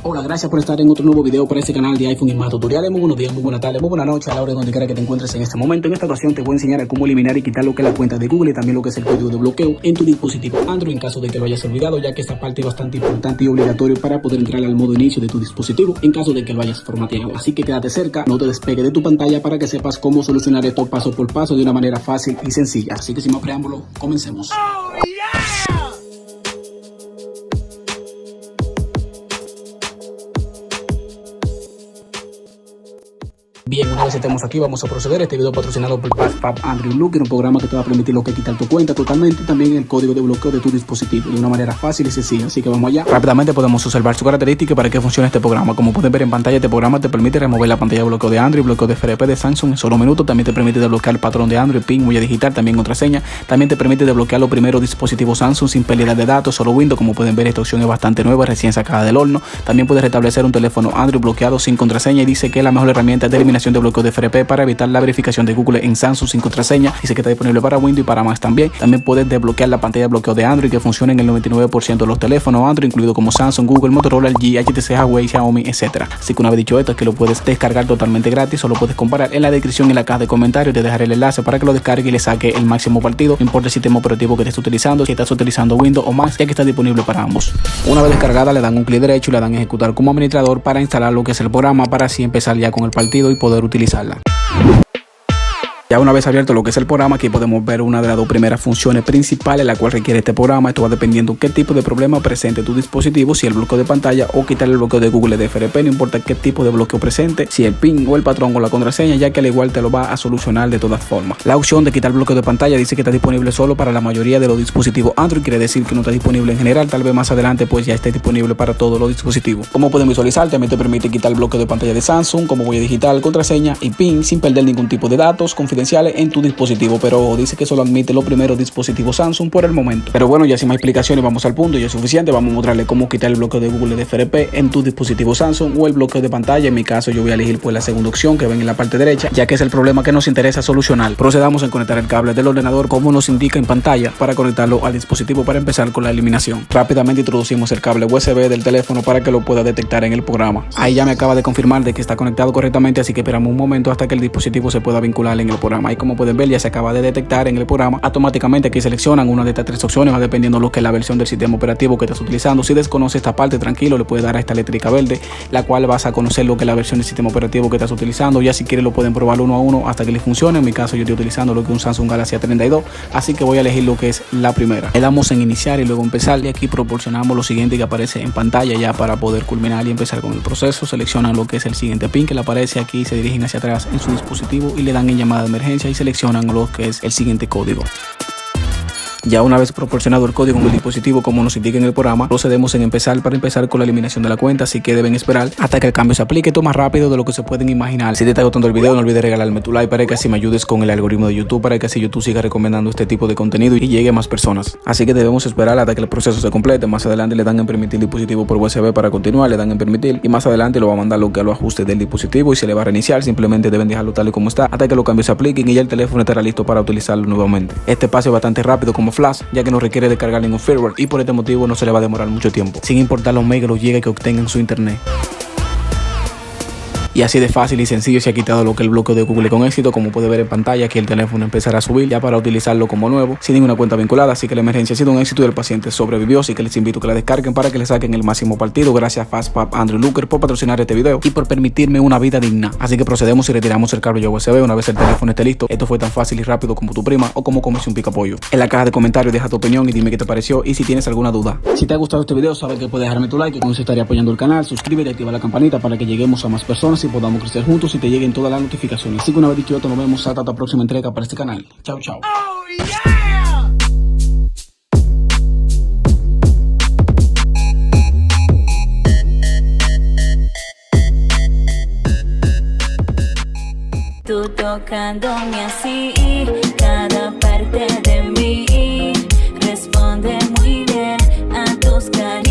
Hola, gracias por estar en otro nuevo video para este canal de iPhone y más tutoriales. Muy buenos días, muy buenas tardes, muy buenas noches a la hora de donde quiera que te encuentres en este momento. En esta ocasión te voy a enseñar a cómo eliminar y quitar lo que es la cuenta de Google y también lo que es el código de bloqueo en tu dispositivo Android en caso de que lo hayas olvidado, ya que esta parte es bastante importante y obligatorio para poder entrar al modo inicio de tu dispositivo en caso de que lo hayas formateado. Así que quédate cerca, no te despegue de tu pantalla para que sepas cómo solucionar esto paso por paso de una manera fácil y sencilla. Así que sin más preámbulo, comencemos. Bien, una vez estemos aquí, vamos a proceder. Este video patrocinado por PassPap Android Looker, un programa que te va a permitir lo que quitar tu cuenta totalmente y también el código de bloqueo de tu dispositivo de una manera fácil y sencilla. Así que vamos allá. Rápidamente podemos observar su característica para que funcione este programa. Como pueden ver en pantalla, este programa te permite remover la pantalla de bloqueo de Android, bloqueo de FRP de Samsung en solo minutos. También te permite desbloquear el patrón de Android, PIN, huella digital, también contraseña. También te permite desbloquear los primeros dispositivos Samsung sin pérdida de datos, solo Windows. Como pueden ver, esta opción es bastante nueva, recién sacada del horno. También puedes restablecer un teléfono Android bloqueado sin contraseña y dice que es la mejor herramienta de eliminación de bloqueo de FRP para evitar la verificación de Google en Samsung sin contraseña. Dice que está disponible para Windows y para Mac también. También puedes desbloquear la pantalla de bloqueo de Android que funciona en el 99% de los teléfonos Android, incluido como Samsung, Google, Motorola, LG, HTC, Huawei, Xiaomi, etc. Así que una vez dicho esto, es que lo puedes descargar totalmente gratis o lo puedes comparar. En la descripción y en la caja de comentarios te dejaré el enlace para que lo descargue y le saque el máximo partido. No importa el sistema operativo que estés utilizando, si estás utilizando Windows o Mac, ya que está disponible para ambos. Una vez descargada, le dan un clic derecho y le dan ejecutar como administrador para instalar lo que es el programa, para así empezar ya con el partido y poder utilizarla. Ya una vez abierto lo que es el programa, aquí podemos ver una de las dos primeras funciones principales la cual requiere este programa. Esto va dependiendo qué tipo de problema presente tu dispositivo, si el bloqueo de pantalla o quitar el bloqueo de Google de FRP, no importa qué tipo de bloqueo presente, si el PIN o el patrón o la contraseña, ya que al igual te lo va a solucionar de todas formas. La opción de quitar el bloqueo de pantalla dice que está disponible solo para la mayoría de los dispositivos Android, quiere decir que no está disponible en general, tal vez más adelante pues ya esté disponible para todos los dispositivos. Como pueden visualizar, también te permite quitar el bloqueo de pantalla de Samsung, como huella digital, contraseña y PIN sin perder ningún tipo de datos confidenciales en tu dispositivo, pero dice que solo admite los primeros dispositivos Samsung por el momento. Pero bueno, ya sin más explicaciones, vamos al punto, ya es suficiente. Vamos a mostrarle cómo quitar el bloqueo de Google de FRP en tu dispositivo Samsung o el bloqueo de pantalla. En mi caso yo voy a elegir pues la segunda opción que ven en la parte derecha, ya que es el problema que nos interesa solucionar. Procedamos en conectar el cable del ordenador como nos indica en pantalla para conectarlo al dispositivo para empezar con la eliminación. Rápidamente introducimos el cable USB del teléfono para que lo pueda detectar en el programa. Ahí ya me acaba de confirmar de que está conectado correctamente, así que esperamos un momento hasta que el dispositivo se pueda vincular en el programa. Y como pueden ver, ya se acaba de detectar en el programa. Automáticamente aquí seleccionan una de estas tres opciones, va dependiendo lo que es la versión del sistema operativo que estás utilizando. Si desconoce esta parte, tranquilo, le puedes dar a esta eléctrica verde, la cual vas a conocer lo que es la versión del sistema operativo que estás utilizando. Ya si quieres lo pueden probar uno a uno hasta que les funcione. En mi caso yo estoy utilizando lo que es un Samsung Galaxy A32, así que voy a elegir lo que es la primera. Le damos en iniciar y luego empezar, y aquí proporcionamos lo siguiente que aparece en pantalla ya para poder culminar y empezar con el proceso. Seleccionan lo que es el siguiente pin que le aparece aquí, se dirigen hacia atrás en su dispositivo y le dan en llamada de emergencia y seleccionan lo que es el siguiente código. Ya una vez proporcionado el código en el dispositivo como nos indica en el programa, procedemos en empezar con la eliminación de la cuenta, así que deben esperar hasta que el cambio se aplique. Esto más rápido de lo que se pueden imaginar. Si te está gustando el video, no olvides regalarme tu like para que así me ayudes con el algoritmo de YouTube, para que así YouTube siga recomendando este tipo de contenido y llegue a más personas. Así que debemos esperar hasta que el proceso se complete. Más adelante le dan en permitir el dispositivo por USB para continuar, le dan en permitir y más adelante lo va a mandar lo que a los ajustes del dispositivo y se le va a reiniciar. Simplemente deben dejarlo tal y como está hasta que los cambios se apliquen y ya el teléfono estará listo para utilizarlo nuevamente. Este paso es bastante rápido como flash, ya que no requiere descargar ningún firmware y por este motivo no se le va a demorar mucho tiempo, sin importar los megas o gigas que obtengan su internet. Y así de fácil y sencillo se ha quitado lo que es el bloqueo de Google con éxito. Como puede ver en pantalla, aquí el teléfono empezará a subir ya para utilizarlo como nuevo, sin ninguna cuenta vinculada. Así que la emergencia ha sido un éxito y el paciente sobrevivió. Así que les invito a que la descarguen para que le saquen el máximo partido. Gracias a PassPap Android Looker por patrocinar este video y por permitirme una vida digna. Así que procedemos y retiramos el cable USB una vez el teléfono esté listo. Esto fue tan fácil y rápido como tu prima o como comerse un picapollo. En la caja de comentarios deja tu opinión y dime qué te pareció y si tienes alguna duda. Si te ha gustado este video, sabes que puedes dejarme tu like, que con eso estaría apoyando el canal. Suscríbete y activa la campanita para que lleguemos a más personas y podamos crecer juntos y te lleguen todas las notificaciones. Así que una vez dicho esto, nos vemos hasta la próxima entrega para este canal. Chao, chao. Oh, yeah. Tú tocándome así, cada parte de mí responde muy bien a tus caricias.